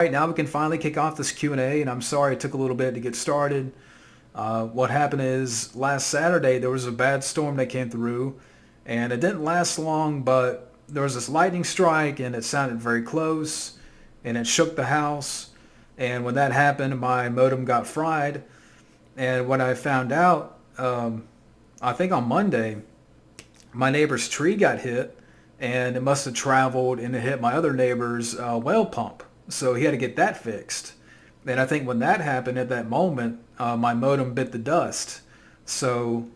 Right now we can finally kick off this Q&A, and I'm sorry it took a little bit to get started. What happened is last Saturday there was a bad storm that came through, and it didn't last long, but there was this lightning strike, and it sounded very close, and it shook the house. And when that happened, my modem got fried. And when I found out, I think on Monday, my neighbor's tree got hit, and it must have traveled and it hit my other neighbor's well pump. So he had to get that fixed. And I think when that happened at that moment, my modem bit the dust. So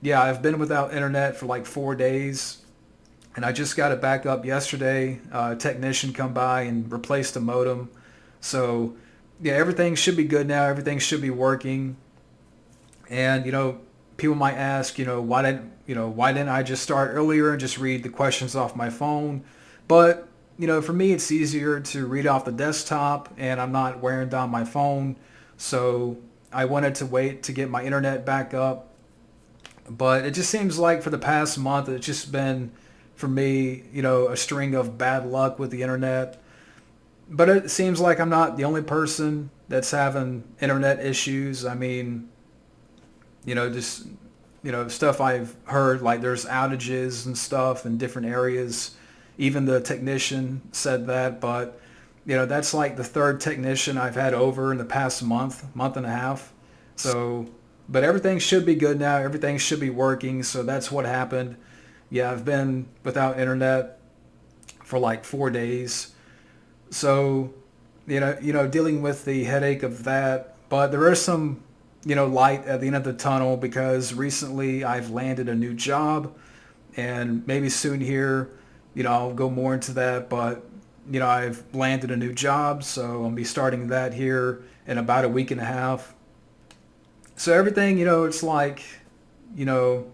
yeah, I've been without internet for like 4 days, and I just got it back up yesterday. A technician come by and replaced the modem. So yeah, everything should be good now. Everything should be working. And people might ask, why didn't I just start earlier and just read the questions off my phone? But for me, it's easier to read off the desktop, and I'm not wearing down my phone. So I wanted to wait to get my internet back up. But it just seems like for the past month, it's just been, for me, a string of bad luck with the internet. But it seems like I'm not the only person that's having internet issues. I mean, just stuff I've heard, like there's outages and stuff in different areas. Even the technician said that, but that's like the third technician I've had over in the past month and a half. So but everything should be good now. Everything should be working. So that's what happened. Yeah, I've been without internet for like 4 days. So dealing with the headache of that. But there is some light at the end of the tunnel, because recently I've landed a new job, and maybe soon here, I'll go more into that. But I've landed a new job, so I'll be starting that here in about a week and a half. So everything, it's like, you know,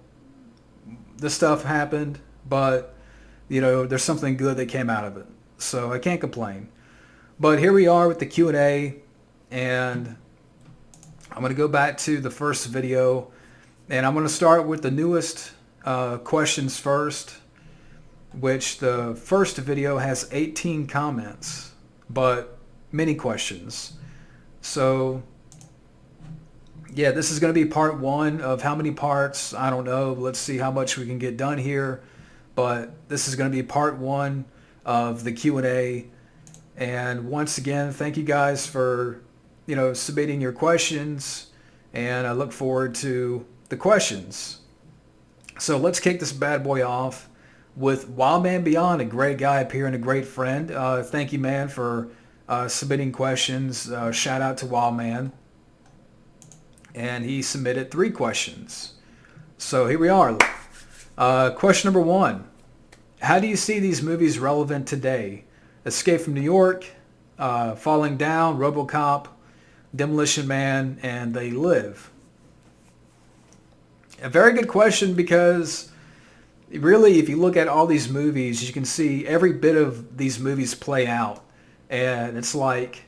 this stuff happened, but there's something good that came out of it. So I can't complain. But here we are with the Q&A, and I'm going to go back to the first video, and I'm going to start with the newest questions first, which the first video has 18 comments, but many questions. So yeah, this is going to be part one of how many parts, I don't know. Let's see how much we can get done here. But this is going to be part one of the Q&A. And once again, thank you guys for, submitting your questions. And I look forward to the questions. So let's kick this bad boy off with Wildman Beyond, a great guy up here and a great friend. Thank you, man, for submitting questions. Shout out to Wildman. And he submitted 3 questions. So here we are. Question number 1. How do you see these movies relevant today? Escape from New York, Falling Down, RoboCop, Demolition Man, and They Live. A very good question, because really, if you look at all these movies, you can see every bit of these movies play out. And it's like,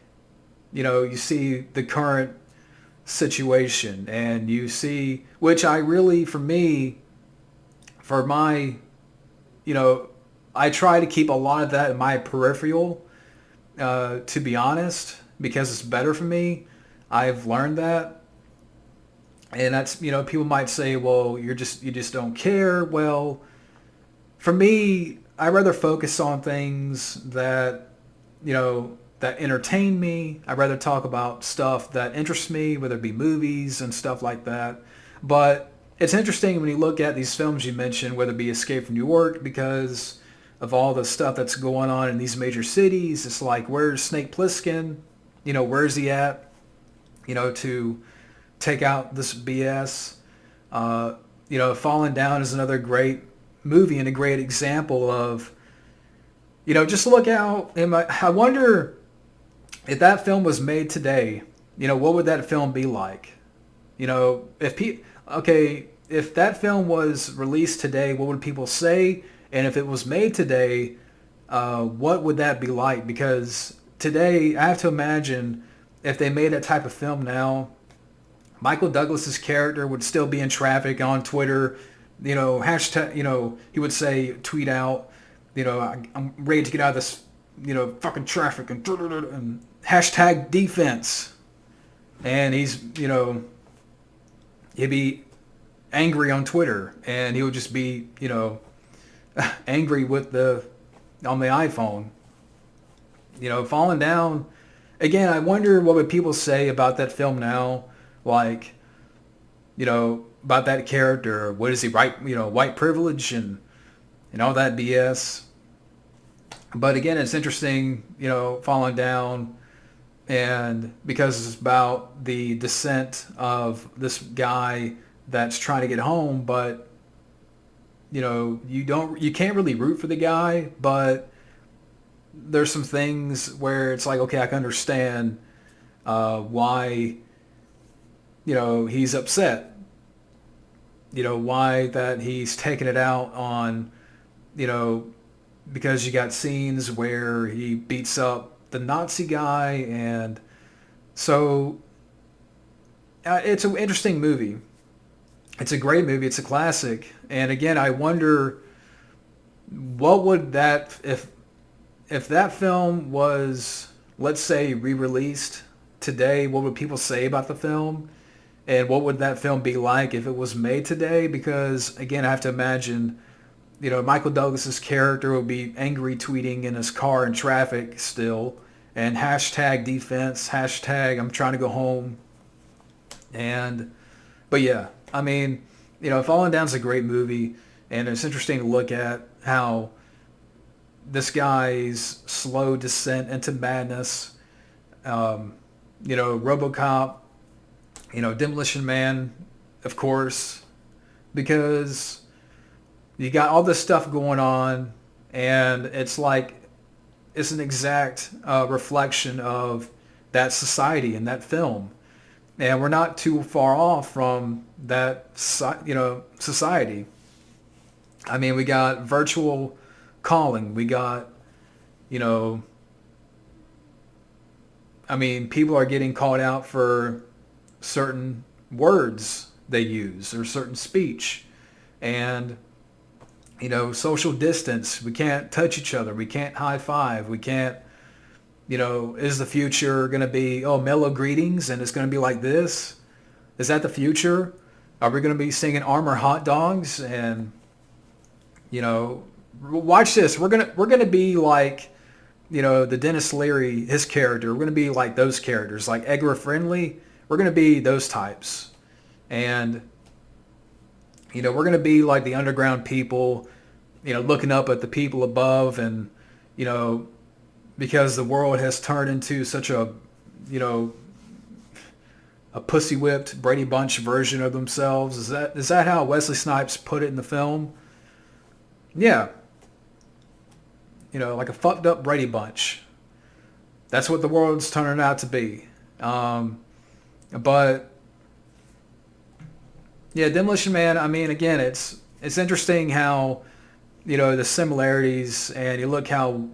you see the current situation, and you see, which I really, for me, for my, I try to keep a lot of that in my peripheral, to be honest, because it's better for me. I've learned that. And that's, people might say, well, you just don't care. Well, for me, I rather focus on things that, that entertain me. I'd rather talk about stuff that interests me, whether it be movies and stuff like that. But it's interesting when you look at these films you mentioned, whether it be Escape from New York, because of all the stuff that's going on in these major cities. It's like, where's Snake Plissken? Where's he at? To take out this BS. Falling Down is another great movie and a great example of, just look out. I wonder if that film was made today, what would that film be like? If that film was released today, what would people say? And if it was made today, what would that be like? Because today, I have to imagine if they made that type of film now, Michael Douglas's character would still be in traffic on Twitter. Hashtag, he would say, tweet out, I'm ready to get out of this fucking traffic and hashtag defense. And he's, he'd be angry on Twitter, and he would just be, angry on the iPhone. Falling down. Again, I wonder what would people say about that film now, like, about that character. What is he, right? White privilege and all that BS. But again, it's interesting, Falling Down, and because it's about the descent of this guy that's trying to get home, but you can't really root for the guy, but there's some things where it's like, okay, I can understand why he's upset, why that he's taking it out on, because you got scenes where he beats up the Nazi guy, and so it's an interesting movie. It's a great movie. It's a classic. And again, I wonder what would that, if that film was, let's say, re-released today, what would people say about the film? And what would that film be like if it was made today? Because again, I have to imagine, Michael Douglas's character would be angry tweeting in his car in traffic still, and hashtag defense, hashtag I'm trying to go home. But yeah, I mean, Falling Down's a great movie, and it's interesting to look at how this guy's slow descent into madness, RoboCop, Demolition Man, of course, because you got all this stuff going on, and it's like it's an exact reflection of that society in that film. And we're not too far off from that, society. I mean, we got virtual calling. We got, people are getting called out for certain words they use or certain speech. And, social distance. We can't touch each other. We can't high five. We can't, is the future going to be, mellow greetings and it's going to be like this? Is that the future? Are we going to be singing Armor Hot Dogs? And, watch this. We're going to be like, the Dennis Leary, his character. We're going to be like those characters, like Edgar Friendly. We're going to be those types. And, we're going to be like the underground people, looking up at the people above, and, because the world has turned into such a pussy whipped Brady Bunch version of themselves. Is that how Wesley Snipes put it in the film? Yeah. Like a fucked up Brady Bunch. That's what the world's turning out to be. But yeah, Demolition Man, again, it's interesting how, the similarities, and you look how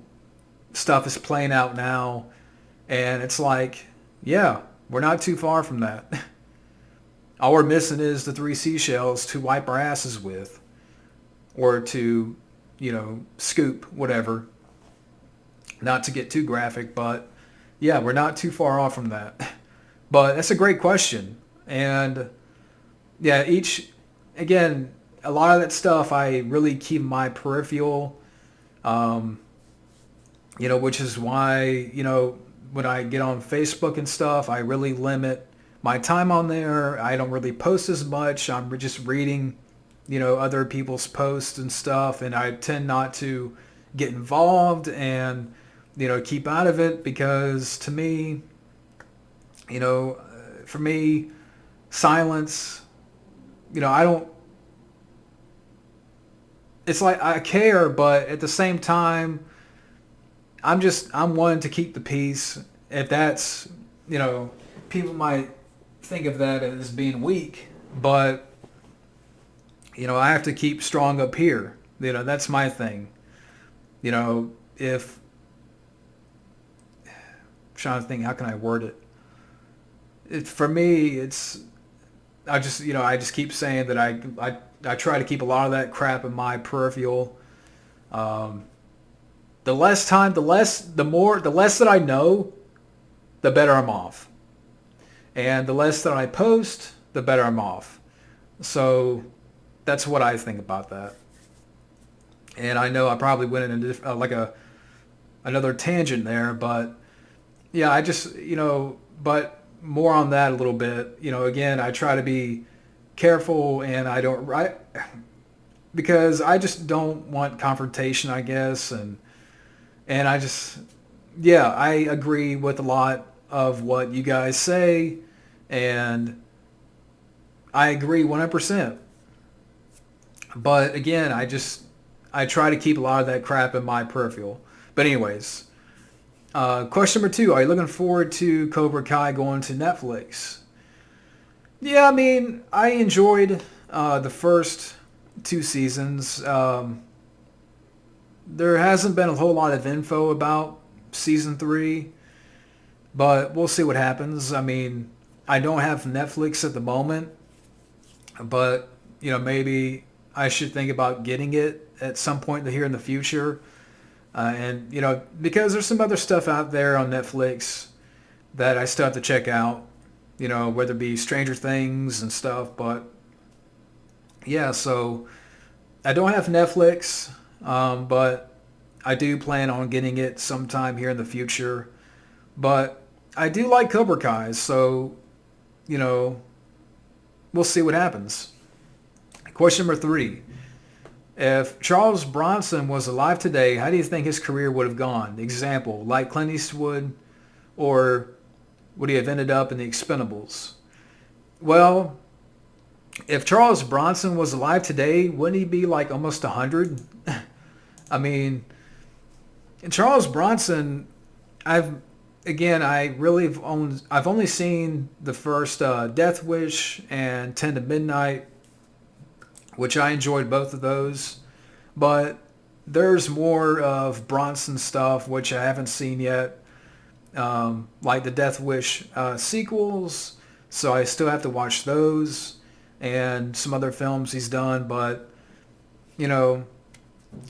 stuff is playing out now, and it's like, yeah, we're not too far from that. All we're missing is the 3 seashells to wipe our asses with, or to, scoop, whatever. Not to get too graphic, but yeah, we're not too far off from that. But that's a great question. And yeah, again, a lot of that stuff I really keep my peripheral, which is why, when I get on Facebook and stuff, I really limit my time on there. I don't really post as much. I'm just reading, other people's posts and stuff, and I tend not to get involved and, keep out of it, because to me, for me, silence, I don't, it's like I care, but at the same time, I'm one to keep the peace. If that's, people might think of that as being weak, but, I have to keep strong up here. That's my thing. If, I'm trying to think, how can I word it? For me, I just keep saying that I try to keep a lot of that crap in my peripheral. The less time, the less that I know, the better I'm off. And the less that I post, the better I'm off. So that's what I think about that. And I know I probably went in like a another tangent there, but yeah, I just, but more on that a little bit. Again, I try to be careful, and because I just don't want confrontation, I guess, and I just, yeah, I agree with a lot of what you guys say, and I agree 100%. But again, I try to keep a lot of that crap in my peripheral. But anyways, question number 2: are you looking forward to Cobra Kai going to Netflix? Yeah, I mean, I enjoyed the first 2 seasons. There hasn't been a whole lot of info about season 3, but we'll see what happens. I mean, I don't have Netflix at the moment, but maybe I should think about getting it at some point here in the future. And because there's some other stuff out there on Netflix that I still have to check out. Whether it be Stranger Things and stuff, but yeah. So I don't have Netflix, but I do plan on getting it sometime here in the future. But I do like Cobra Kai, so you know we'll see what happens. Question number 3. If Charles Bronson was alive today, how do you think his career would have gone? Example, like Clint Eastwood, or would he have ended up in the Expendables? Well, if Charles Bronson was alive today, wouldn't he be like almost 100? I mean, Charles Bronson, I've only seen the first Death Wish and 10 to Midnight, which I enjoyed both of those. But there's more of Bronson stuff, which I haven't seen yet, like the Death Wish sequels. So I still have to watch those and some other films he's done. But, you know,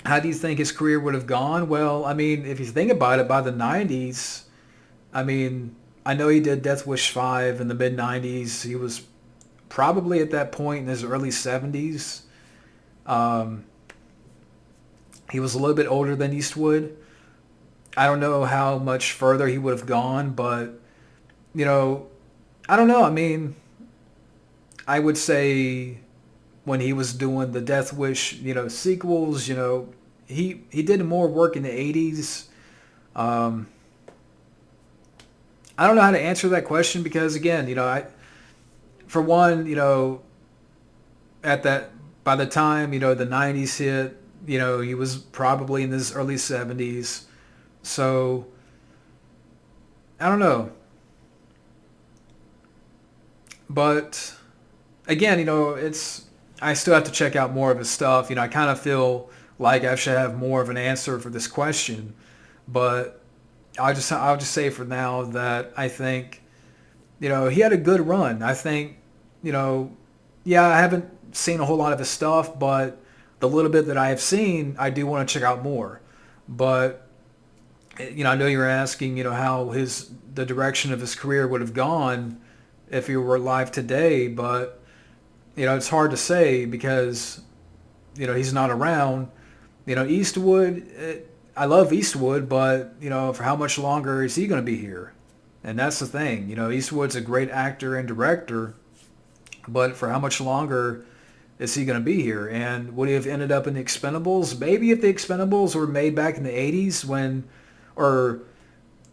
how do you think his career would have gone? Well, I mean, if you think about it, by the 90s, I mean, I know he did Death Wish 5 in the mid-90s. He was probably at that point in his early 70s. He was a little bit older than Eastwood. I don't know how much further he would have gone, but, you know, I don't know. I mean, I would say when he was doing the Death Wish, sequels, he did more work in the 80s. I don't know how to answer that question because, again, for one, at that, by the time, the 90s hit, he was probably in his early 70s. So, I don't know. But, again, I still have to check out more of his stuff. I kind of feel like I should have more of an answer for this question. But I'll just say for now that I think, he had a good run. I think, yeah, I haven't seen a whole lot of his stuff, but the little bit that I have seen, I do want to check out more. But, I know you're asking, how the direction of his career would have gone if he were alive today, but, it's hard to say because, he's not around. Eastwood, I love Eastwood, but, for how much longer is he going to be here? And that's the thing. Eastwood's a great actor and director, but for how much longer is he going to be here? And would he have ended up in the Expendables? Maybe if the Expendables were made back in the 80s or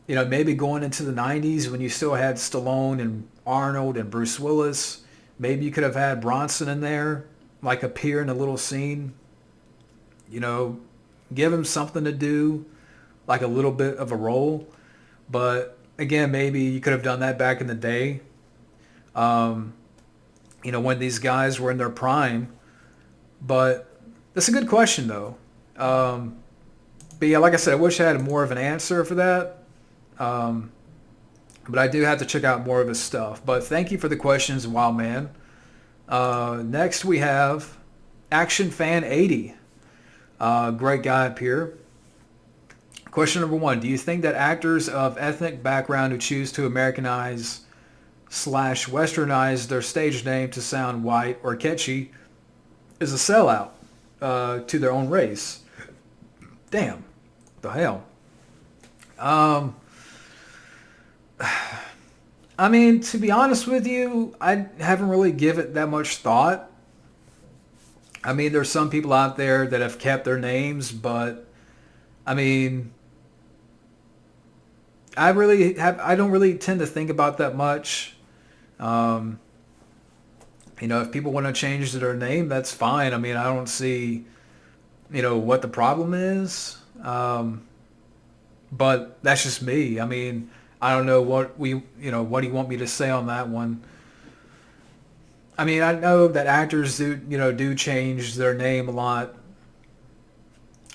maybe going into the 90s when you still had Stallone and Arnold and Bruce Willis, maybe you could have had Bronson in there, like appear in a little scene, give him something to do, like a little bit of a role. But again, maybe you could have done that back in the day, when these guys were in their prime. But that's a good question, though. But yeah, like I said, I wish I had more of an answer for that. But I do have to check out more of his stuff. But thank you for the questions, Wild Man. Next we have Action Fan 80. Great guy up here. Question number one: do you think that actors of ethnic background who choose to Americanize slash Westernize their stage name to sound white or catchy is a sellout to their own race? Damn, the hell. Um, I mean, to be honest with you, I haven't really given it that much thought. I mean, there's some people out there that have kept their names, but I mean, I don't really tend to think about that much. Um, if people want to change their name, that's fine. I mean, I don't see, what the problem is. But that's just me. I mean, I don't know what do you want me to say on that one? I mean, I know that actors do change their name a lot,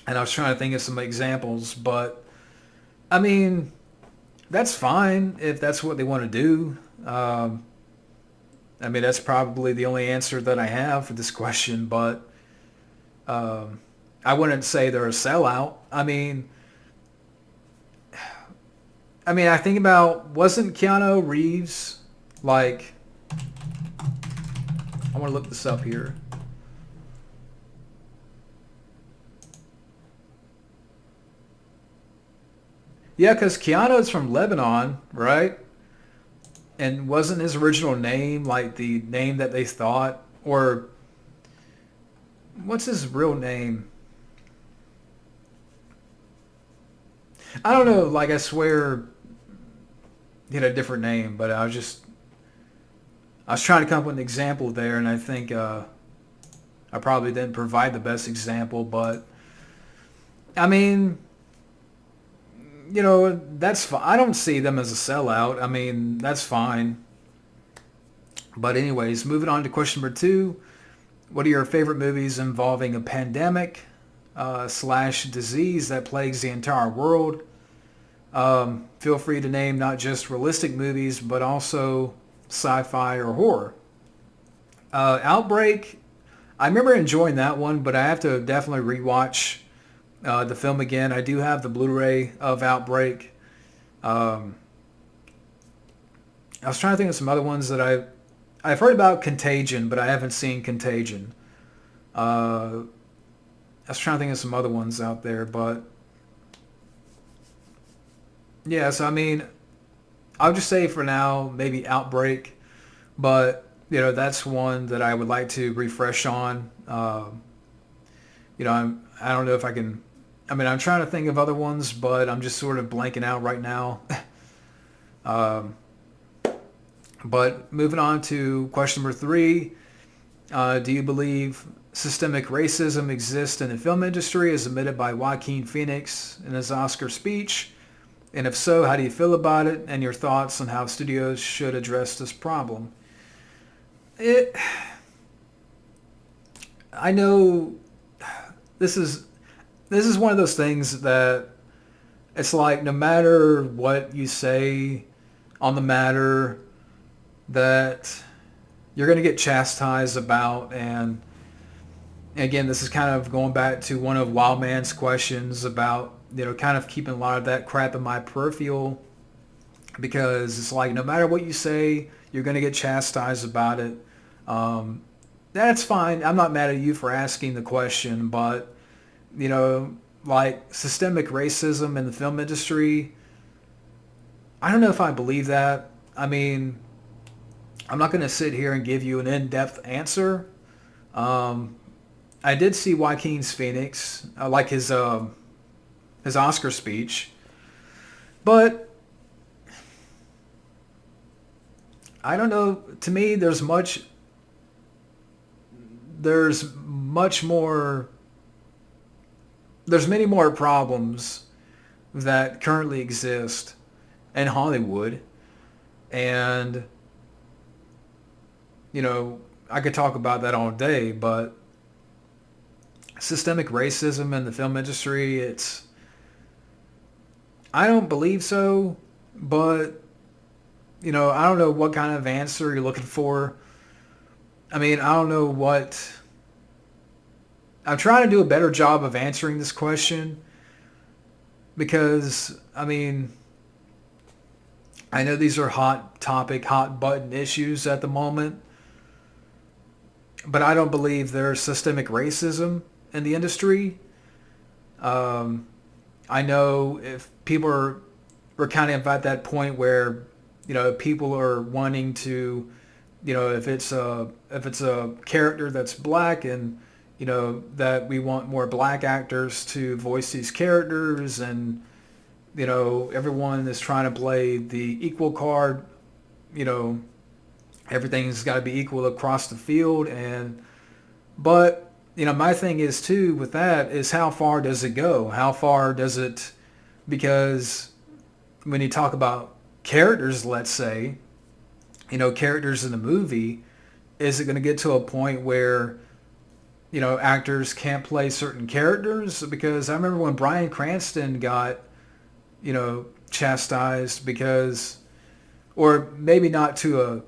and I was trying to think of some examples, but I mean, that's fine if that's what they want to do. I mean, that's probably the only answer that I have for this question, but I wouldn't say they're a sellout. I think about, wasn't Keanu Reeves like, I want to look this up here. Yeah, because Keanu's from Lebanon, right? And wasn't his original name like the name that they thought? Or what's his real name? I don't know. Like, I swear he had a different name, but I was trying to come up with an example there, and I think I probably didn't provide the best example, but I mean, that's fine. I don't see them as a sellout. I mean, that's fine. But anyways, moving on to question number two. What are your favorite movies involving a pandemic slash disease that plagues the entire world? Feel free to name not just realistic movies, but also sci-fi or horror. Outbreak, I remember enjoying that one, but I have to definitely rewatch the film again. I do have the Blu-ray of Outbreak. Um, I was trying to think of some other ones that I've heard about. Contagion, but I haven't seen Contagion. I was trying to think of some other ones out there, but yeah. So I mean, I'll just say for now maybe Outbreak, but that's one that I would like to refresh on. I don't know if I can. I mean, I'm trying to think of other ones, but I'm just sort of blanking out right now. um, but moving on to question number three, do you believe systemic racism exists in the film industry as admitted by Joaquin Phoenix in his Oscar speech? And if so, how do you feel about it and your thoughts on how studios should address this problem? It, I know this is one of those things that it's like no matter what you say on the matter that you're going to get chastised about. And again, this is kind of going back to one of Wildman's questions about, kind of keeping a lot of that crap in my peripheral, because it's like no matter what you say, you're going to get chastised about it. That's fine. I'm not mad at you for asking the question, but, like systemic racism in the film industry, I don't know if I believe that. I mean, I'm not going to sit here and give you an in-depth answer. Um, I did see Joaquin's Phoenix. I like his Oscar speech, but I don't know. To me, there's much more. There's many more problems that currently exist in Hollywood, and I could talk about that all day, but systemic racism in the film industry, I don't believe so, but, I don't know what kind of answer you're looking for. I mean, I don't know I'm trying to do a better job of answering this question, because I mean, I know these are hot topic, hot button issues at the moment, but I don't believe there's systemic racism in the industry. Um, I know if people are, we're kind of at that point where, people are wanting to, if it's a character that's black and, that we want more black actors to voice these characters, and, everyone is trying to play the equal card, you know, everything's got to be equal across the field. And but my thing is too with that is, how far does it go? How far does it? Because when you talk about characters, let's say, characters in the movie, is it going to get to a point where actors can't play certain characters? Because I remember when Bryan Cranston got chastised because, or maybe not to a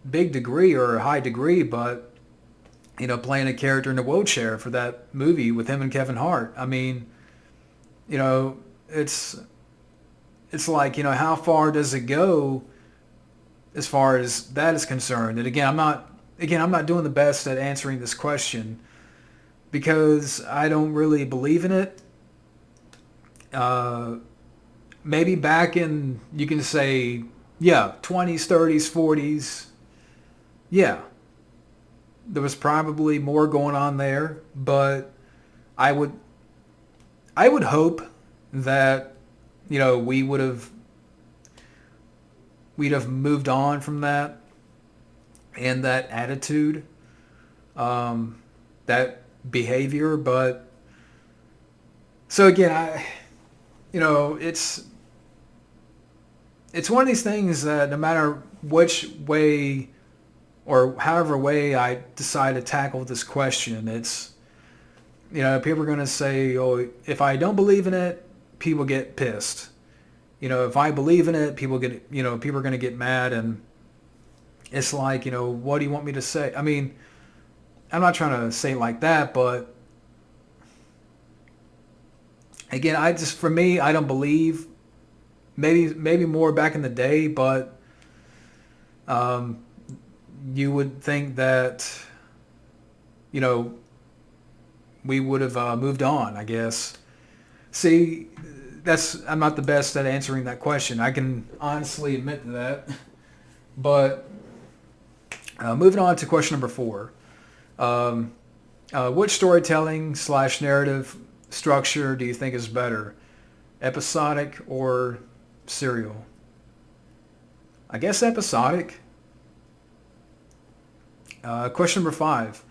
big degree or a high degree, but playing a character in a wheelchair for that movie with him and Kevin Hart. I mean, you know, it's it's like, how far does it go as far as that is concerned? And again, I'm not doing the best at answering this question because I don't really believe in it. Uh, Maybe back in, you can say, yeah, 20s, 30s, 40s, yeah, there was probably more going on there, but I would I would hope that we'd have moved on from that and that attitude, um, that behavior. But so again, it's one of these things that no matter which way or however way I decide to tackle this question, it's, people are going to say, oh, if I don't believe in it, people get pissed. If I believe in it, people are going to get mad. And it's like, what do you want me to say? I mean, I'm not trying to say it like that, but again, for me, I don't believe. Maybe more back in the day, but um, you would think that you know we would have moved on, I guess. See, I'm not the best at answering that question. I can honestly admit to that. But moving on to question number 4. Um, which storytelling slash narrative structure do you think is better? Episodic or serial? I guess episodic. Question number 5.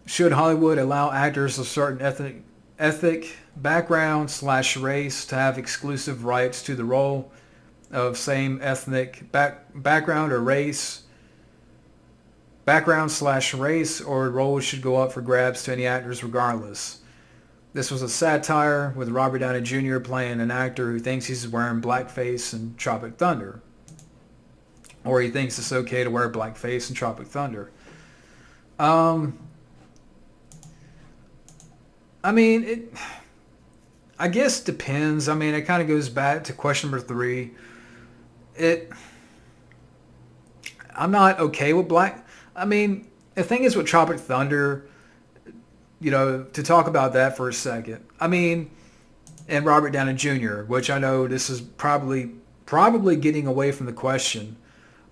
Should Hollywood allow actors of certain ethnic background slash race to have exclusive rights to the role of same ethnic background or race? Background slash race, or roles should go up for grabs to any actors regardless? This was a satire with Robert Downey Jr. playing an actor who thinks he's wearing blackface in Tropic Thunder. Or he thinks it's okay to wear blackface in Tropic Thunder. Um, I mean, I guess depends. I mean, it kind of goes back to question number 3. It. I'm not okay with black. I mean, the thing is with Tropic Thunder, to talk about that for a second. I mean, and Robert Downey Jr., which I know this is probably getting away from the question.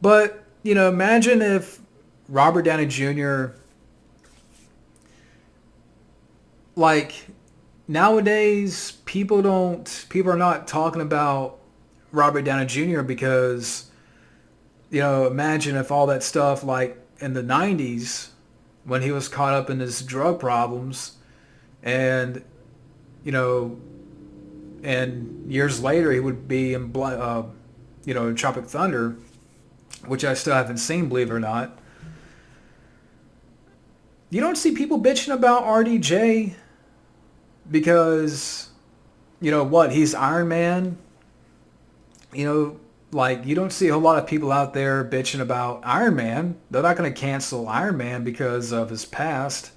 But, imagine if Robert Downey Jr., like, nowadays, people are not talking about Robert Downey Jr. because, imagine if all that stuff, like, in the 90s, when he was caught up in his drug problems, and, and years later he would be in, Tropic Thunder, which I still haven't seen, believe it or not. You don't see people bitching about RDJ because, what, he's Iron Man. Like, you don't see a whole lot of people out there bitching about Iron Man. They're not going to cancel Iron Man because of his past.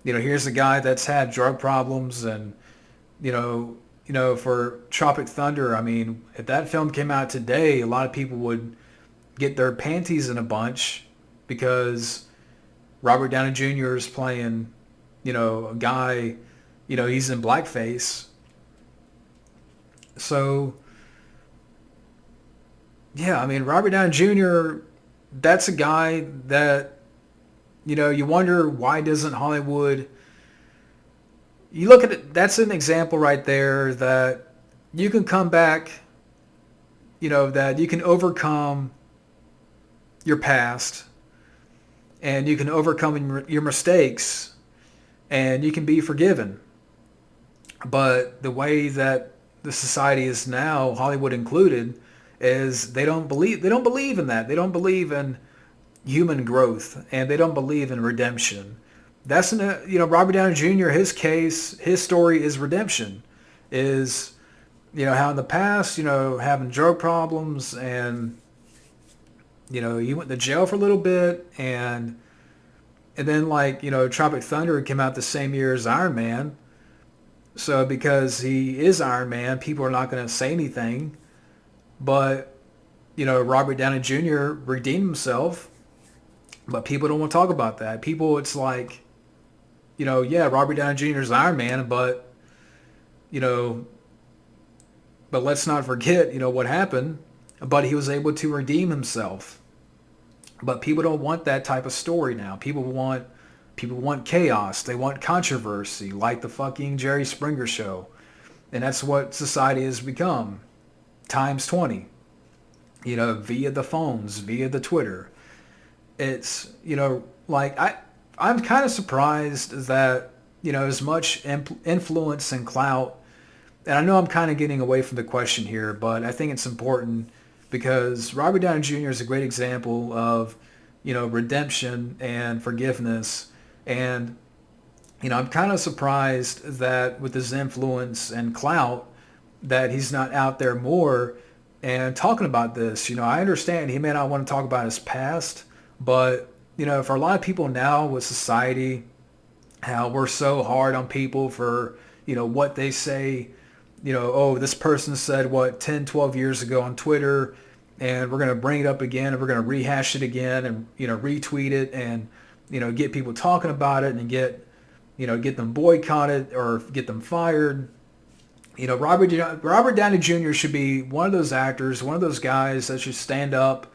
Here's a guy that's had drug problems, and, for Tropic Thunder, I mean, if that film came out today, a lot of people would get their panties in a bunch because Robert Downey Jr. is playing, a guy, he's in blackface. So, yeah, I mean, Robert Downey Jr., that's a guy that, you wonder why doesn't Hollywood, you look at it, that's an example right there that you can come back, that you can overcome your past and you can overcome your mistakes and you can be forgiven. But the way that the society is now, Hollywood included, is they don't believe in that. They don't believe in human growth and they don't believe in redemption. That's Robert Downey Jr. His case, his story is redemption, is how in the past having drug problems and he went to jail for a little bit and then Tropic Thunder came out the same year as Iron Man. So because he is Iron Man, people are not going to say anything. But Robert Downey Jr. redeemed himself, but people don't want to talk about that. People, it's like, yeah, Robert Downey Jr. is Iron Man, but you know, but let's not forget, what happened. But he was able to redeem himself. But people don't want that type of story now. People want chaos. They want controversy, like the fucking Jerry Springer show. And that's what society has become, times 20. Via the phones, via the Twitter. It's, I'm kind of surprised that, as much influence and clout, and I know I'm kind of getting away from the question here, but I think it's important because Robert Downey Jr. is a great example of, redemption and forgiveness. And, I'm kind of surprised that with his influence and clout that he's not out there more and talking about this. I understand he may not want to talk about his past, but, for a lot of people now with society, how we're so hard on people for, what they say, oh, this person said what 10, 12 years ago on Twitter, and we're going to bring it up again and we're going to rehash it again and, retweet it and, get people talking about it and get them boycotted or get them fired. Robert Downey Jr. should be one of those actors, one of those guys that should stand up,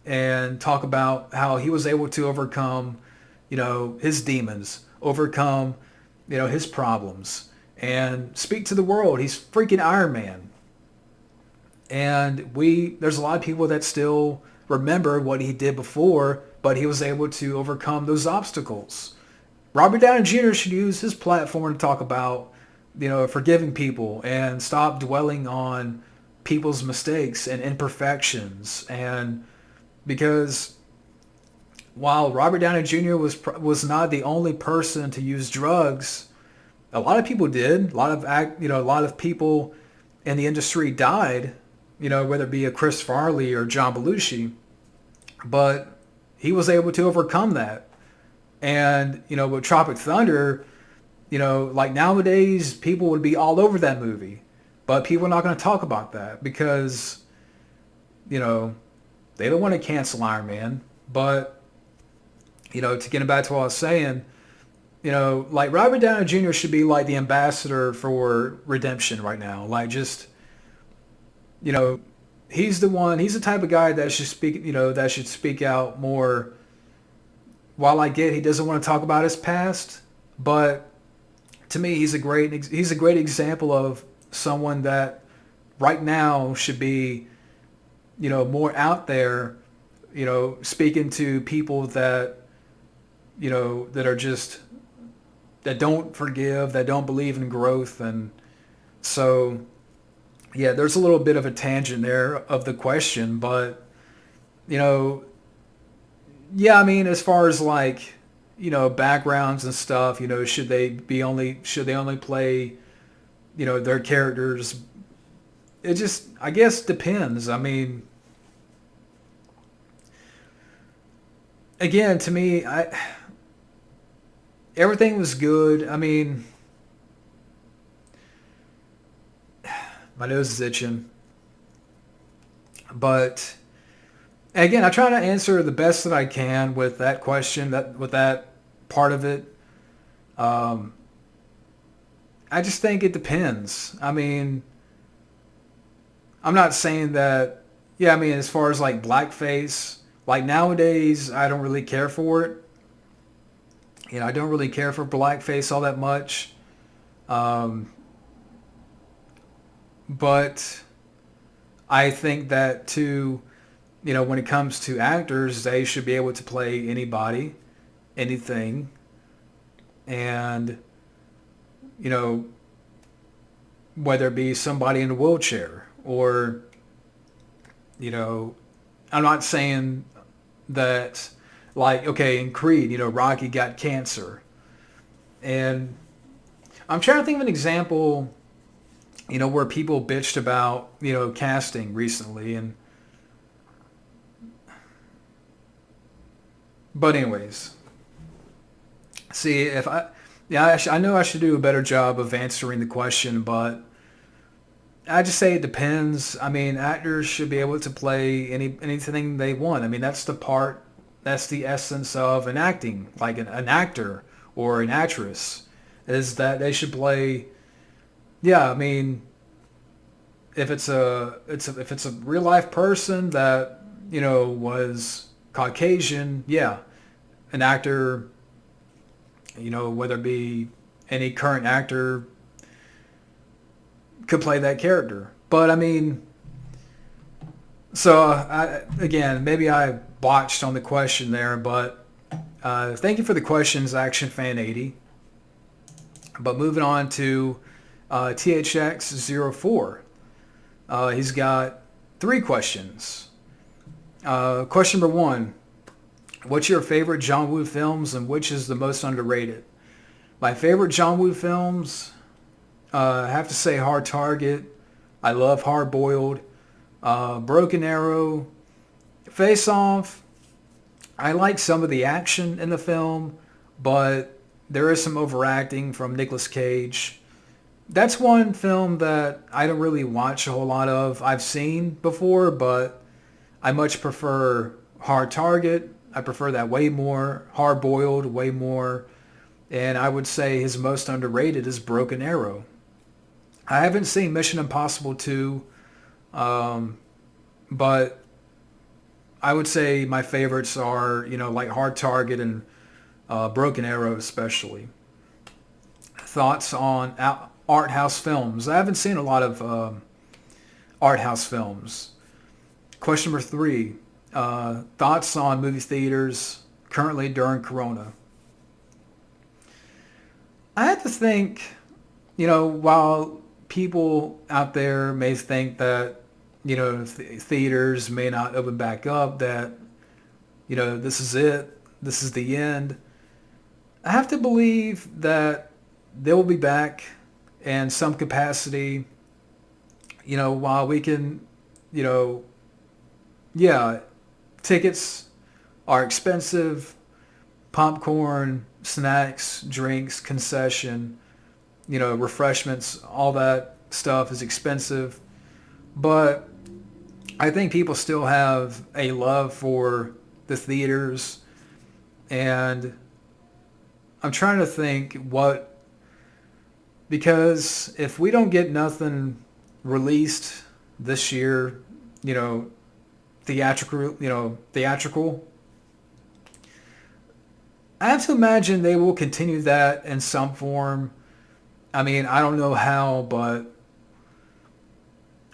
and talk about how he was able to overcome, his demons, overcome, his problems, and speak to the world. He's freaking Iron Man. And there's a lot of people that still remember what he did before, but he was able to overcome those obstacles. Robert Downey Jr. should use his platform to talk about, forgiving people and stop dwelling on people's mistakes and imperfections. And because while Robert Downey Jr. was not the only person to use drugs, a lot of people did. A lot of people in the industry died, whether it be a Chris Farley or John Belushi, but he was able to overcome that. And, with Tropic Thunder, nowadays people would be all over that movie, but people are not going to talk about that because, they don't want to cancel Iron Man. But, to get back to what I was saying, Robert Downey Jr. should be like the ambassador for redemption right now. He's the type of guy that should speak out more. While I get he doesn't want to talk about his past, but to me he's a great example of someone that right now should be, more out there, speaking to people that, that are just, that don't forgive, that don't believe in growth. And so, yeah, there's a little bit of a tangent there of the question, but, yeah, I mean, as far as backgrounds and stuff, should they only play, their characters? It just, I guess, depends. I mean, again, to me, everything was good. I mean, My nose is itching. But again, I try to answer the best that I can with that question, that with that part of it. Um, I just think it depends. I mean, I'm not saying that. Yeah, I mean, as far as like blackface, like nowadays, I don't really care for it. I don't really care for blackface all that much. Um, but I think that too, when it comes to actors, they should be able to play anybody, anything, and you know, whether it be somebody in a wheelchair or, you know, I'm not saying that, like, okay, in Creed, Rocky got cancer, and I'm trying to think of an example, where people bitched about, casting recently, and but anyways, see if I, yeah, I know I should do a better job of answering the question, but I just say it depends. I mean, actors should be able to play anything they want. I mean, that's the essence of an acting, like an actor or an actress, is that they should play. Yeah, I mean, if it's a real life person that was Caucasian, yeah, an actor, whether it be any current actor could play that character. But I mean, so again, maybe I botched on the question there, but thank you for the questions, Action Fan 80. But moving on to THX04. He's got 3 questions. Question number 1. What's your favorite John Woo films and which is the most underrated? My favorite John Woo films, I have to say Hard Target. I love Hard Boiled. Broken Arrow. Face Off. I like some of the action in the film, but there is some overacting from Nicolas Cage. That's one film that I don't really watch a whole lot of. I've seen before, but I much prefer Hard Target. I prefer that way more. Hard Boiled way more. And I would say his most underrated is Broken Arrow. I haven't seen Mission Impossible 2, but I would say my favorites are, like Hard Target and Broken Arrow especially. Thoughts on art house films? I haven't seen a lot of art house films. Question number 3. Thoughts on movie theaters currently during Corona? I have to think, while people out there may think that, theaters may not open back up, that, this is it, this is the end. I have to believe that they will be back in some capacity, while we can, you know, yeah, tickets are expensive, popcorn, snacks, drinks, concession, refreshments, all that stuff is expensive. But I think people still have a love for the theaters, and I'm trying to think because if we don't get nothing released this year, you know, theatrical, I have to imagine they will continue that in some form. I mean, I don't know how, but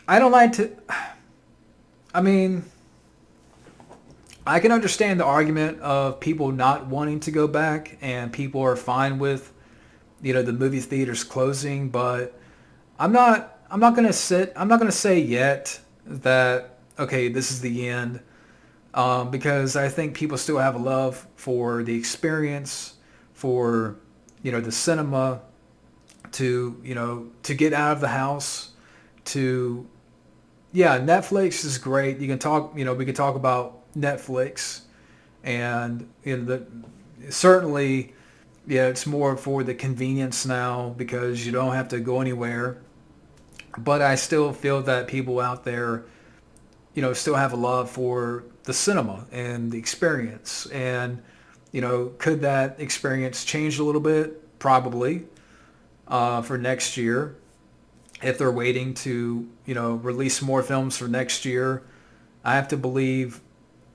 I don't like to. I mean, I can understand the argument of people not wanting to go back and people are fine with, the movie theaters closing, but I'm not gonna say yet that, okay, this is the end, because I think people still have a love for the experience, for, the cinema, to get out of the house, to, yeah, Netflix is great. You can talk, we can talk about Netflix, and certainly, yeah, it's more for the convenience now because you don't have to go anywhere. but I still feel that people out there, still have a love for the cinema and the experience. And, could that experience change a little bit? Probably, for next year. If they're waiting to, release more films for next year, I have to believe,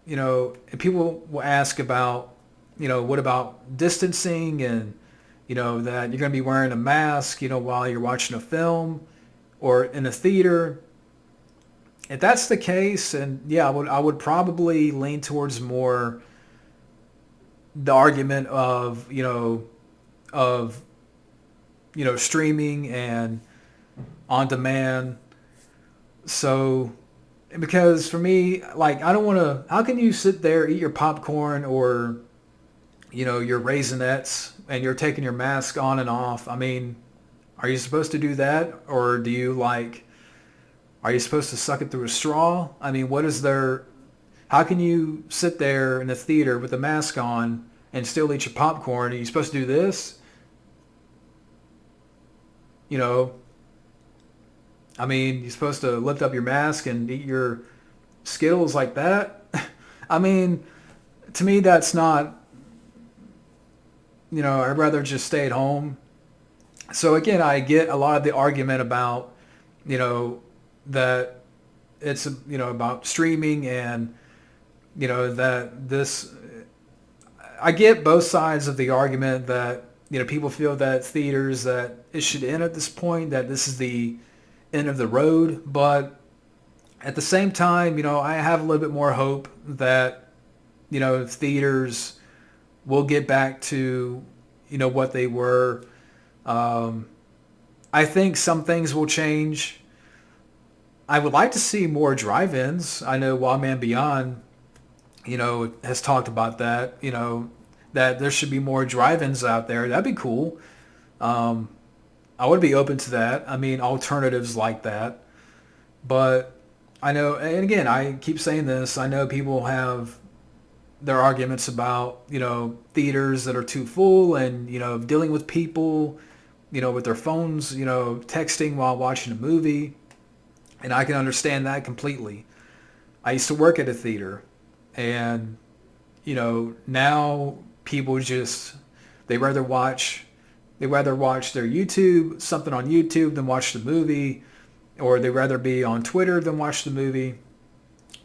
and people will ask about, what about distancing and, that you're going to be wearing a mask, while you're watching a film or in a theater. If that's the case, and yeah, I would probably lean towards more the argument of, of, streaming and on demand. So, because for me, like, I don't want to, how can you sit there, eat your popcorn or, your Raisinets and you're taking your mask on and off? I mean, are you supposed to do that? Or do you like, are you supposed to suck it through a straw? I mean, what is there, how can you sit there in the theater with a mask on and still eat your popcorn? Are you supposed to do this? You know, I mean, you're supposed to lift up your mask and eat your Skittles like that? I mean, to me, that's not, I'd rather just stay at home. So again, I get a lot of the argument about, you know, that it's, about streaming and, that this, I get both sides of the argument that, people feel that theaters, that it should end at this point, that this is the end of the road. But at the same time, I have a little bit more hope that, theaters will get back to, what they were. Um, I think some things will change. I would like to see more drive-ins. I know Wild Man Beyond, has talked about that, that there should be more drive-ins out there. That'd be cool. Um, I would be open to that. I mean, alternatives like that. But I know, and again, I keep saying this, I know people have their arguments about, theaters that are too full and, dealing with people, with their phones, texting while watching a movie. And I can understand that completely. I used to work at a theater and, now people just, they rather watch, they rather watch their YouTube, something on YouTube than watch the movie, or they rather be on Twitter than watch the movie,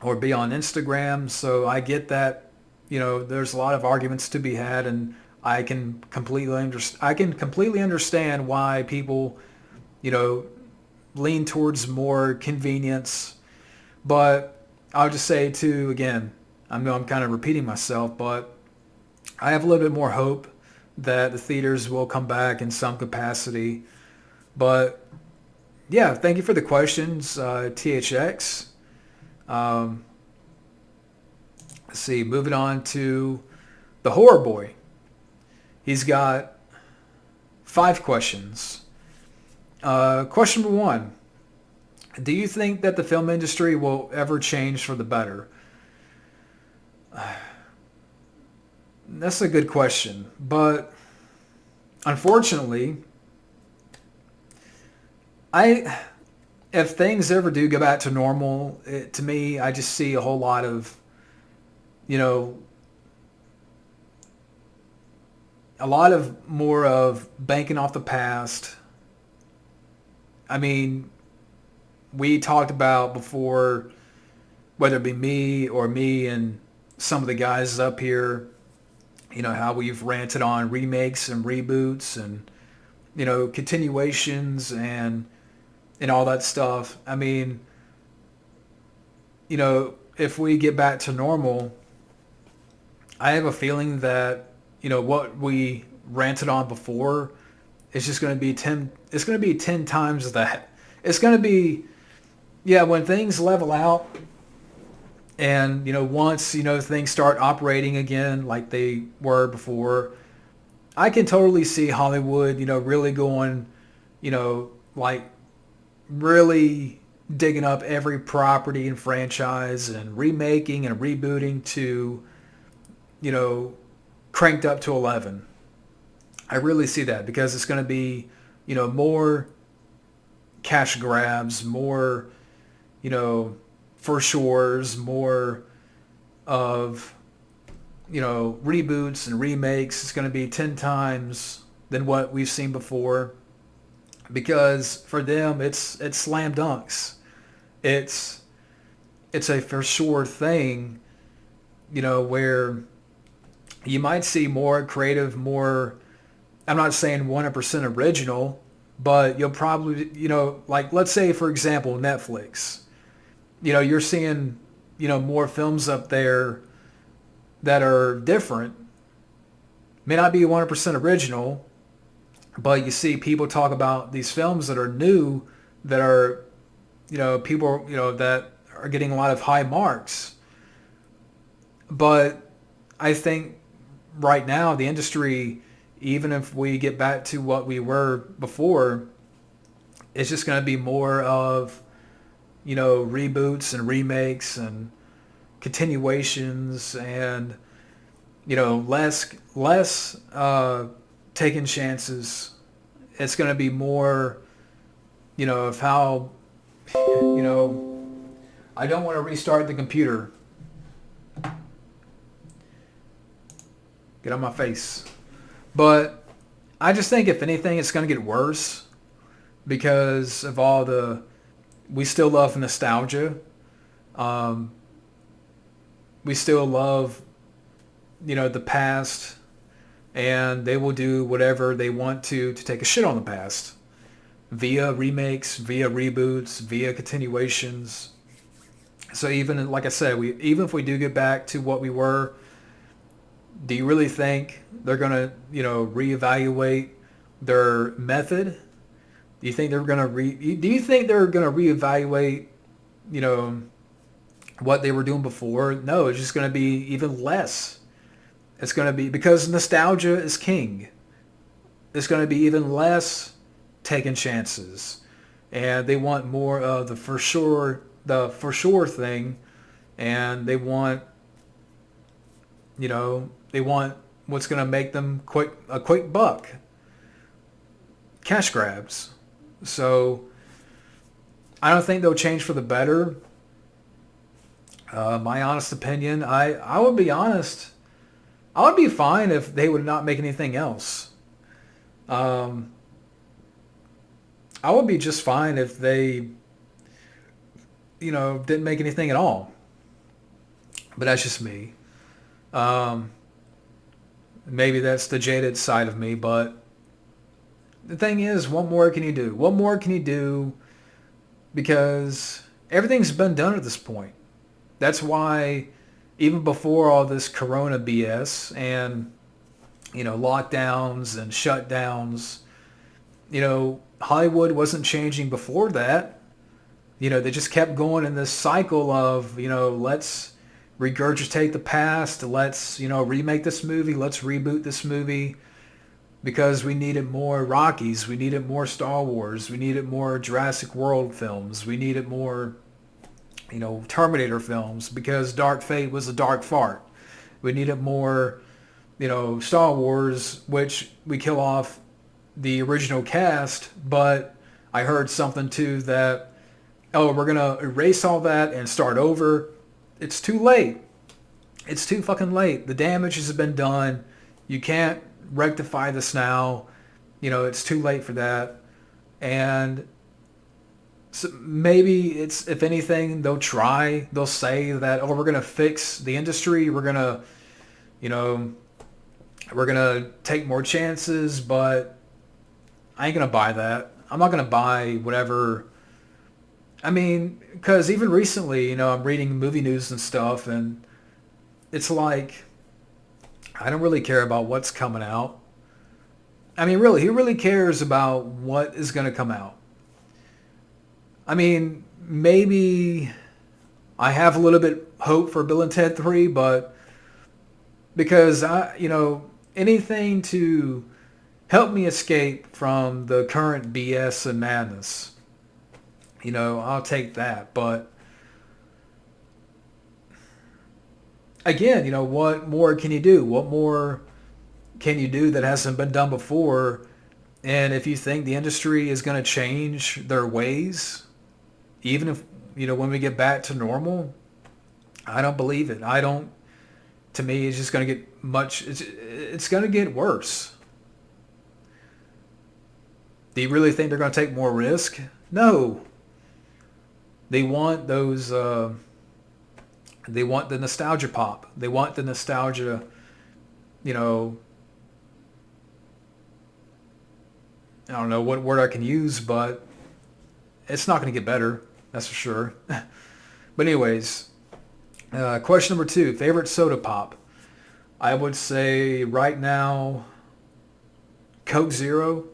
or be on Instagram. So I get that, there's a lot of arguments to be had, and I can completely understand why people, you know, lean towards more convenience. But I'll just say too, again, I know I'm kind of repeating myself, but I have a little bit more hope that the theaters will come back in some capacity. But yeah, thank you for the questions, THX. Um, let's see, moving on to the Horror Boy. He's got 5 questions. Question number 1. Do you think that the film industry will ever change for the better? That's a good question. But unfortunately, I if things ever do go back to normal, to me, I just see a whole lot of, you know, a lot of more of banking off the past. I mean, we talked about before, whether it be me and some of the guys up here, how we've ranted on remakes and reboots and, continuations and all that stuff. I mean, if we get back to normal, I have a feeling that, what we ranted on before is just going to be 10, it's going to be 10 times that. It's going to be, yeah, when things level out and, once, things start operating again like they were before, I can totally see Hollywood, really going, like really digging up every property and franchise and remaking and rebooting to, cranked up to 11. I really see that because it's going to be, more cash grabs, more, you know, for sures, more of, reboots and remakes. It's going to be 10 times than what we've seen before, because for them it's slam dunks. It's it's a for sure thing, where you might see more creative, more, I'm not saying 100% original, but you'll probably, like let's say for example Netflix. You're seeing, more films up there that are different. May not be 100% original, but you see people talk about these films that are new, that are, people, that are getting a lot of high marks. But I think right now the industry, even if we get back to what we were before, it's just going to be more of, reboots and remakes and continuations, and less taking chances. It's going to be more, of how, I don't want to restart the computer. Get on my face. But I just think if anything, it's going to get worse because of all the, we still love nostalgia. Um, we still love, the past, and they will do whatever they want to take a shit on the past via remakes, via reboots, via continuations. So even like I said, even if we do get back to what we were, do you really think they're gonna, reevaluate their method? Do you think they're gonna do you think they're gonna reevaluate, you know, what they were doing before? No, it's just gonna be even less. It's gonna be, because nostalgia is king. It's gonna be even less taking chances, and they want more of the for sure thing, and they want what's gonna make them a quick buck, cash grabs. So I don't think they'll change for the better. My honest opinion, I would be honest. I would be fine if they would not make anything else. Um, I would be just fine if they, didn't make anything at all. But that's just me. Um, Maybe that's the jaded side of me, but the thing is, what more can you do? What more can you do? Because everything's been done at this point. That's why even before all this Corona BS and, lockdowns and shutdowns, Hollywood wasn't changing before that. They just kept going in this cycle of, let's regurgitate the past. Let's, remake this movie. Let's reboot this movie, because we needed more Rockies. We needed more Star Wars. We needed more Jurassic World films. We needed more, Terminator films, because Dark Fate was a dark fart. We needed more, Star Wars, which we kill off the original cast, but I heard something too that, oh, we're going to erase all that and start over. It's too late. It's too fucking late. The damage has been done. You can't rectify this now. It's too late for that. And so maybe it's, if anything, they'll say that, oh, we're going to fix the industry. You know, we're going to take more chances, but I ain't going to buy that. I'm not going to buy whatever. I mean, because even recently, I'm reading movie news and stuff, and it's like, I don't really care about what's coming out. I mean, really, who really cares about what is going to come out? I mean, maybe I have a little bit hope for Bill and Ted 3, but because anything to help me escape from the current BS and madness, I'll take that. But again, what more can you do? What more can you do that hasn't been done before? And if you think the industry is going to change their ways, even if, when we get back to normal, I don't believe it. I don't, to me, it's just going to get it's going to get worse. Do you really think they're going to take more risk? No. They want those, they want the nostalgia pop. They want the nostalgia, you know, I don't know what word I can use, but it's not going to get better. That's for sure. But anyways, question number 2, favorite soda pop. I would say right now, Coke Zero.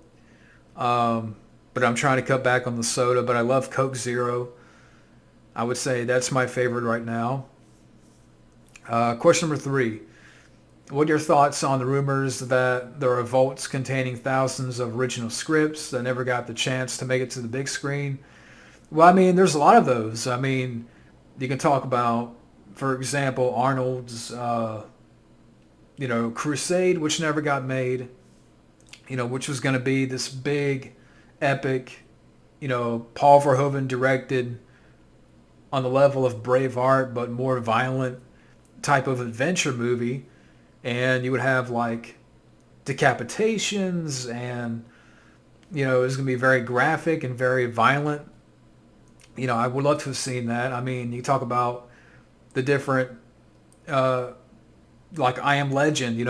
But I'm trying to cut back on the soda, but I love Coke Zero. I would say that's my favorite right now. Question number 3. What are your thoughts on the rumors that there are vaults containing thousands of original scripts that never got the chance to make it to the big screen? Well, I mean, there's a lot of those. I mean, you can talk about, for example, Arnold's, Crusade, which never got made, which was going to be this big, epic, Paul Verhoeven directed on the level of Braveheart, but more violent type of adventure movie. And you would have like decapitations and, it was going to be very graphic and very violent. I would love to have seen that. I mean, you talk about the different, like I Am Legend,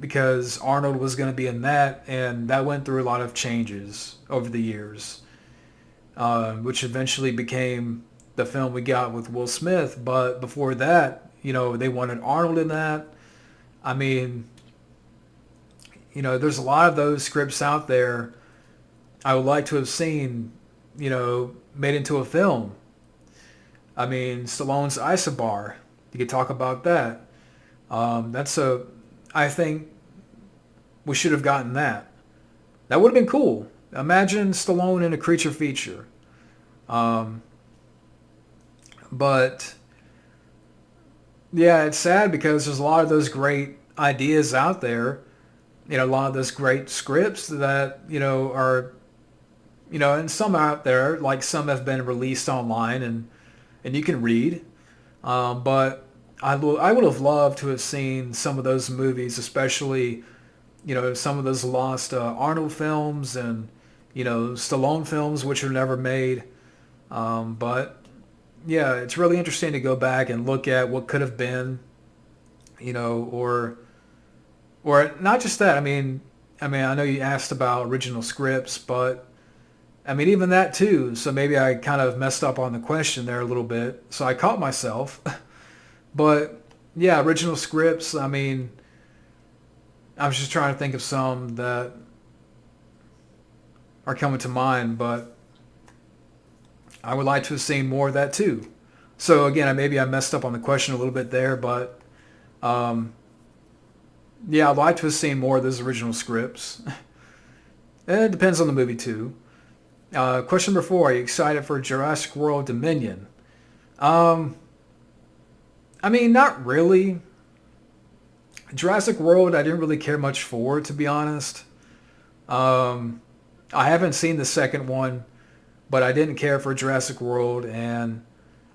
because Arnold was going to be in that, and that went through a lot of changes over the years, which eventually became the film we got with Will Smith. But before that, they wanted Arnold in that. I mean, there's a lot of those scripts out there I would like to have seen, made into a film. I mean, Stallone's Isobar, you could talk about that. I think we should have gotten that. That would have been cool. Imagine Stallone in a creature feature. But yeah, it's sad because there's a lot of those great ideas out there. A lot of those great scripts that, are, and some out there, like some have been released online and you can read. But I would have loved to have seen some of those movies, especially, some of those lost Arnold films and, Stallone films, which are never made. But yeah, it's really interesting to go back and look at what could have been, or not just that. I know you asked about original scripts, but I mean, even that too. So maybe I kind of messed up on the question there a little bit. So I caught myself. But yeah, original scripts. I mean, I was just trying to think of some that are coming to mind, but I would like to have seen more of that too. So again, maybe I messed up on the question a little bit there, but yeah, I'd like to have seen more of those original scripts. And it depends on the movie too. Question number 4, are you excited for Jurassic World Dominion? Not really. Jurassic World, I didn't really care much for, to be honest. I haven't seen the second one, but I didn't care for Jurassic World, and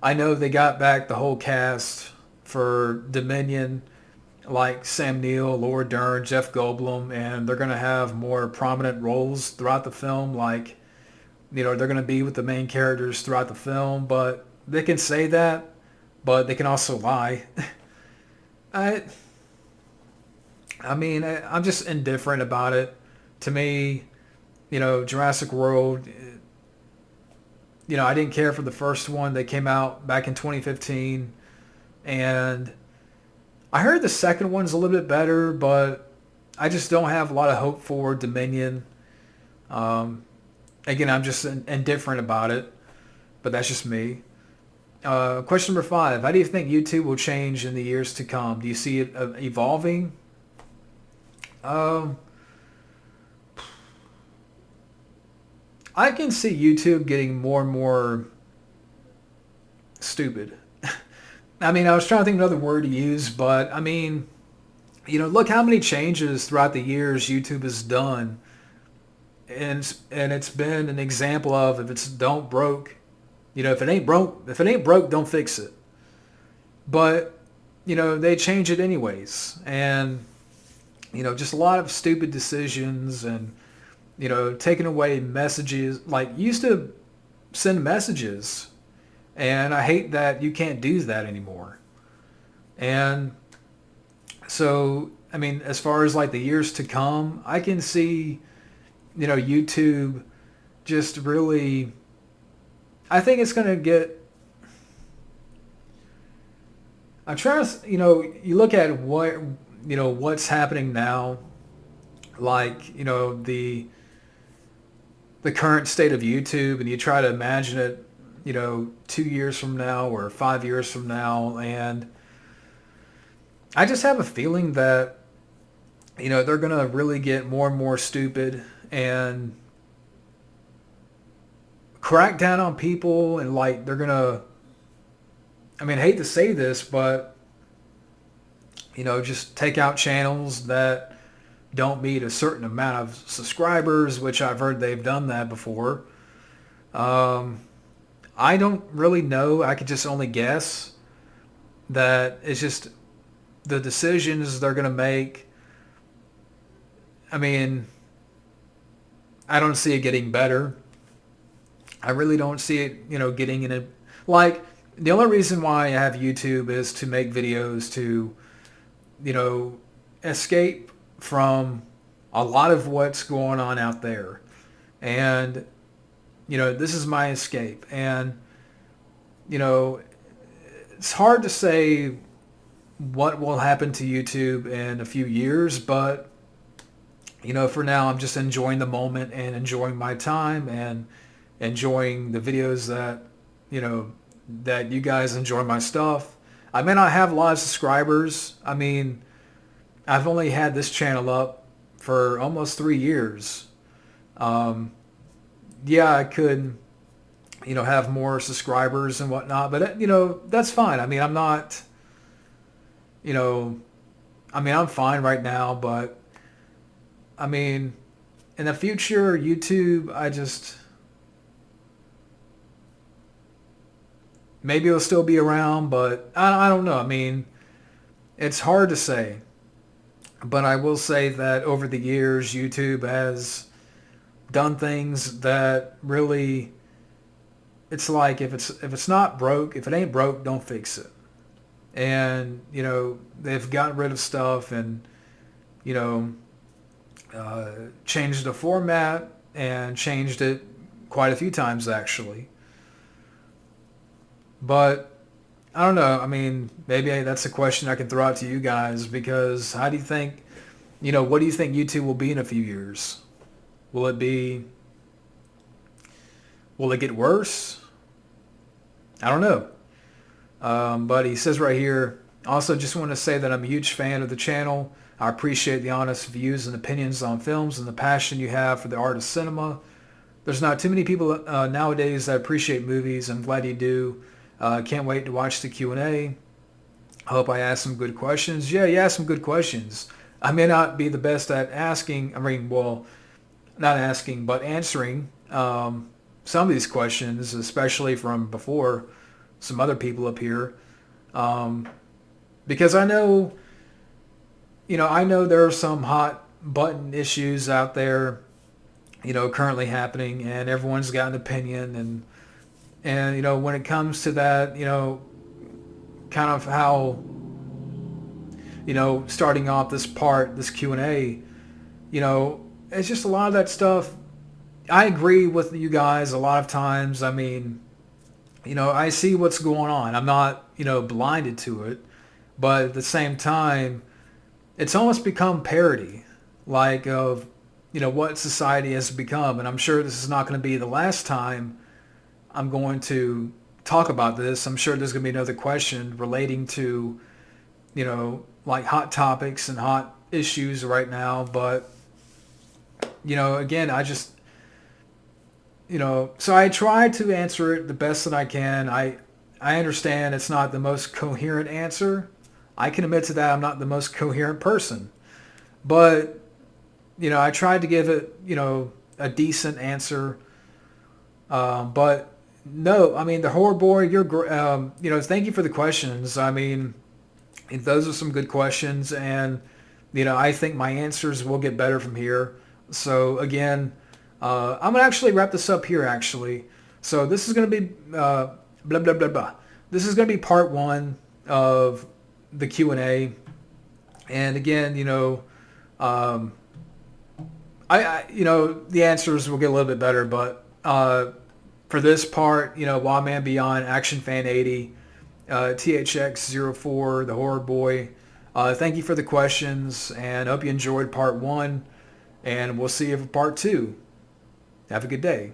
I know they got back the whole cast for Dominion, like Sam Neill, Laura Dern, Jeff Goldblum, and they're going to have more prominent roles throughout the film, like, they're going to be with the main characters throughout the film, but they can say that, but they can also lie. I'm just indifferent about it. To me, Jurassic World, I didn't care for the first one. They came out back in 2015, and I heard the second one's a little bit better, but I just don't have a lot of hope for Dominion. Again, I'm just indifferent about it, but that's just me. Question number 5, how do you think YouTube will change in the years to come? Do you see it evolving? I can see YouTube getting more and more stupid. I was trying to think of another word to use, but look how many changes throughout the years YouTube has done. and it's been an example of, if it's don't broke, if it ain't broke, don't fix it. But they change it anyways, and just a lot of stupid decisions, and taking away messages. Like, you used to send messages, and I hate that you can't do that anymore. And so, I mean, as far as like the years to come, I can see YouTube just really, I think it's going to get, I'm trying to, you look at what's happening now, like, the current state of YouTube, and you try to imagine it, 2 years from now or 5 years from now. And I just have a feeling that, they're going to really get more and more stupid and crack down on people. And like, they're going to, I mean, I hate to say this, but, just take out channels that don't meet a certain amount of subscribers, which I've heard they've done that before. I don't really know. I could just only guess that it's just the decisions they're going to make. I mean, I don't see it getting better. I really don't see it, getting in a, like, the only reason why I have YouTube is to make videos to, escape from a lot of what's going on out there. And, this is my escape. And, it's hard to say what will happen to YouTube in a few years, but, for now, I'm just enjoying the moment and enjoying my time and enjoying the videos that, that you guys enjoy my stuff. I may not have a lot of subscribers. I mean, I've only had this channel up for almost 3 years. Yeah, I could, have more subscribers and whatnot, but, that's fine. I mean, I'm not, I'm fine right now, but, I mean, in the future, YouTube, maybe it'll still be around, but I don't know. I mean, it's hard to say. But I will say that over the years, YouTube has done things that really, it's like, if it's not broke, if it ain't broke, don't fix it. And, they've gotten rid of stuff and, changed the format and changed it quite a few times, actually. But I don't know. I mean, maybe that's a question I can throw out to you guys, because how do you think, what do you think YouTube will be in a few years? Will it get worse? I don't know. But he says right here, also just want to say that I'm a huge fan of the channel. I appreciate the honest views and opinions on films and the passion you have for the art of cinema. There's not too many people nowadays that appreciate movies. I'm glad you do. Can't wait to watch the Q&A. I hope I asked some good questions. Yeah, you asked some good questions. I may not be the best at asking, not asking, but answering some of these questions, especially from before some other people up here. Because I know there are some hot button issues out there, currently happening, and everyone's got an opinion. And when it comes to that, kind of how, starting off this Q&A, it's just a lot of that stuff. I agree with you guys a lot of times. I mean, I see what's going on. I'm not, blinded to it. But at the same time, it's almost become parody, like, of, what society has become. And I'm sure this is not going to be the last time I'm going to talk about this. I'm sure there's going to be another question relating to, like, hot topics and hot issues right now. But, again, so I try to answer it the best that I can. I understand it's not the most coherent answer. I can admit to that. I'm not the most coherent person. But, I tried to give it, a decent answer. But no, I mean, the horror boy, thank you for the questions. I mean, those are some good questions, and I think my answers will get better from here. So again, I'm gonna actually wrap this up here. Actually, so this is gonna be blah blah blah blah. This is gonna be part one of the Q&A, and again, the answers will get a little bit better, but for this part, Wild Man Beyond, Action Fan 80, THX04, the Horror Boy. Thank you for the questions, and hope you enjoyed part one, and we'll see you for part two. Have a good day.